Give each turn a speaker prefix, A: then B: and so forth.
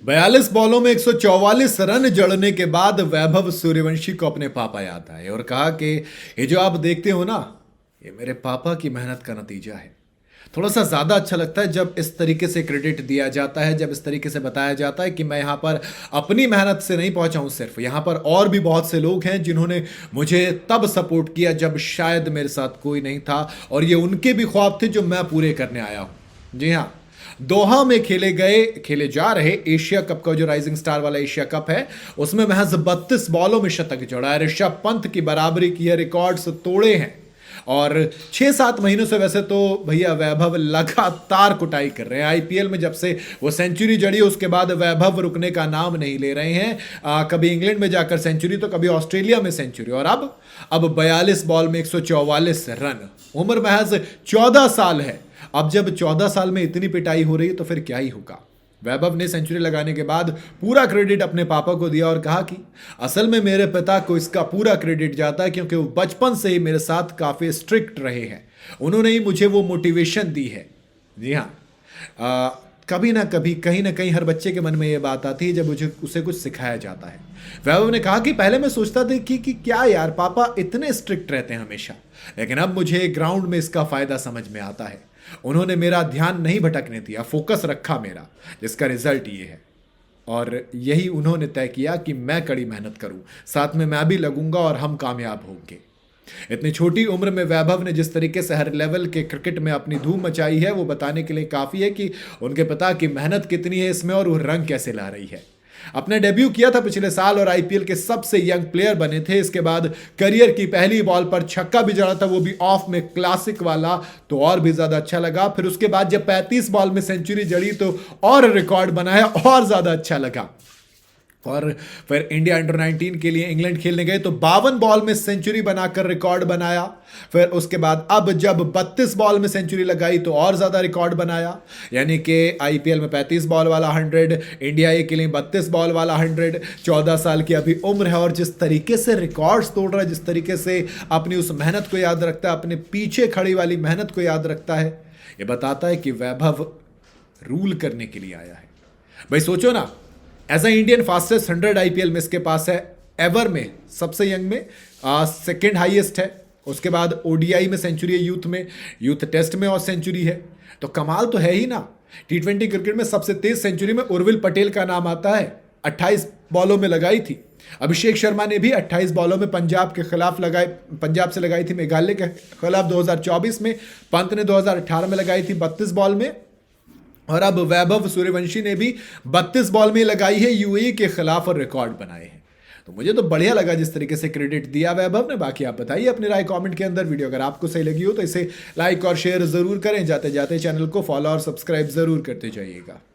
A: 42 बॉलों में 144 रन जड़ने के बाद वैभव सूर्यवंशी को अपने पापा याद आए और कहा कि ये जो आप देखते हो ना, ये मेरे पापा की मेहनत का नतीजा है। थोड़ा सा ज़्यादा अच्छा लगता है जब इस तरीके से क्रेडिट दिया जाता है, जब इस तरीके से बताया जाता है कि मैं यहाँ पर अपनी मेहनत से नहीं पहुंचा हूं, सिर्फ यहाँ पर और भी बहुत से लोग हैं जिन्होंने मुझे तब सपोर्ट किया जब शायद मेरे साथ कोई नहीं था, और ये उनके भी ख्वाब थे जो मैं पूरे करने आया हूं। जी हाँ, दोहा में खेले जा रहे एशिया कप का जो राइजिंग स्टार वाला एशिया कप है, उसमें महज 32 बॉलों में शतक जड़ा है, ऋषभ पंत की बराबरी की है, रिकॉर्ड्स तोड़े हैं। और 6-7 महीनों से वैसे तो भैया वैभव लगातार कुटाई कर रहे हैं। आईपीएल में जब से वो सेंचुरी जड़ी उसके बाद वैभव रुकने का नाम नहीं ले रहे हैं। कभी इंग्लैंड में जाकर सेंचुरी तो कभी ऑस्ट्रेलिया में सेंचुरी, और अब 42 बॉल में 144 रन। उम्र महज 14 साल है। अब जब 14 साल में इतनी पिटाई हो रही है तो फिर क्या ही होगा। वैभव ने सेंचुरी लगाने के बाद पूरा क्रेडिट अपने पापा को दिया और कहा कि असल में मेरे पिता को इसका पूरा क्रेडिट जाता है क्योंकि वो बचपन से ही मेरे साथ काफ़ी स्ट्रिक्ट रहे हैं। उन्होंने ही मुझे वो मोटिवेशन दी है। जी हाँ, कभी ना कभी कहीं ना कहीं हर बच्चे के मन में ये बात आती है जब उसे कुछ सिखाया जाता है। वैभव ने कहा कि पहले मैं सोचता था कि क्या यार पापा इतने स्ट्रिक्ट रहते हैं हमेशा, लेकिन अब मुझे ग्राउंड में इसका फ़ायदा समझ में आता है। उन्होंने मेरा ध्यान नहीं भटकने दिया, फोकस रखा मेरा, जिसका रिजल्ट ये है। और यही उन्होंने तय किया कि मैं कड़ी मेहनत करूं, साथ में मैं भी लगूंगा और हम कामयाब होंगे। इतनी छोटी उम्र में वैभव ने जिस तरीके से हर लेवल के क्रिकेट में अपनी धूम मचाई है, वो बताने के लिए काफ़ी है कि उनके पिता की मेहनत कितनी है इसमें और वो रंग कैसे ला रही है। अपने डेब्यू किया था पिछले साल और आईपीएल के सबसे यंग प्लेयर बने थे। इसके बाद करियर की पहली बॉल पर छक्का भी जड़ा था, वो भी ऑफ में, क्लासिक वाला, तो और भी ज्यादा अच्छा लगा। फिर उसके बाद जब 35 बॉल में सेंचुरी जड़ी तो और रिकॉर्ड बनाया, और ज्यादा अच्छा लगा। और फिर इंडिया अंडर 19 के लिए इंग्लैंड खेलने गए तो 52 बॉल में सेंचुरी बनाकर रिकॉर्ड बनाया। फिर उसके बाद अब जब 32 बॉल में सेंचुरी लगाई तो और ज़्यादा रिकॉर्ड बनाया, यानी कि आईपीएल में 35 बॉल वाला 100, इंडिया ए के लिए 32 बॉल वाला 100। 14 साल की अभी उम्र है और जिस तरीके से रिकॉर्ड्स तोड़ रहा है, जिस तरीके से अपनी उस मेहनत को याद रखता है, अपने पीछे खड़ी वाली मेहनत को याद रखता है, ये बताता है कि वैभव रूल करने के लिए आया है। भाई सोचो ना, as a Indian fastest 100 IPL में इसके पास है, एवर में सबसे यंग में सेकेंड हाईएस्ट है। उसके बाद ओडीआई में सेंचुरी है, यूथ टेस्ट में और सेंचुरी है। तो कमाल तो है ही ना। टी20 क्रिकेट में सबसे तेज सेंचुरी में उर्विल पटेल का नाम आता है, 28 बॉलों में लगाई थी। अभिषेक शर्मा ने भी 28 बॉलों में पंजाब से लगाई थी, मेघालय के खिलाफ 2024 में। पंत ने 2018 में लगाई थी 32 बॉल में, और अब वैभव सूर्यवंशी ने भी 32 बॉल में लगाई है यूएई के खिलाफ और रिकॉर्ड बनाए हैं। तो मुझे तो बढ़िया लगा जिस तरीके से क्रेडिट दिया वैभव ने। बाकी आप बताइए अपनी राय कमेंट के अंदर। वीडियो अगर आपको सही लगी हो तो इसे लाइक और शेयर जरूर करें। जाते जाते चैनल को फॉलो और सब्सक्राइब जरूर करते जाइएगा।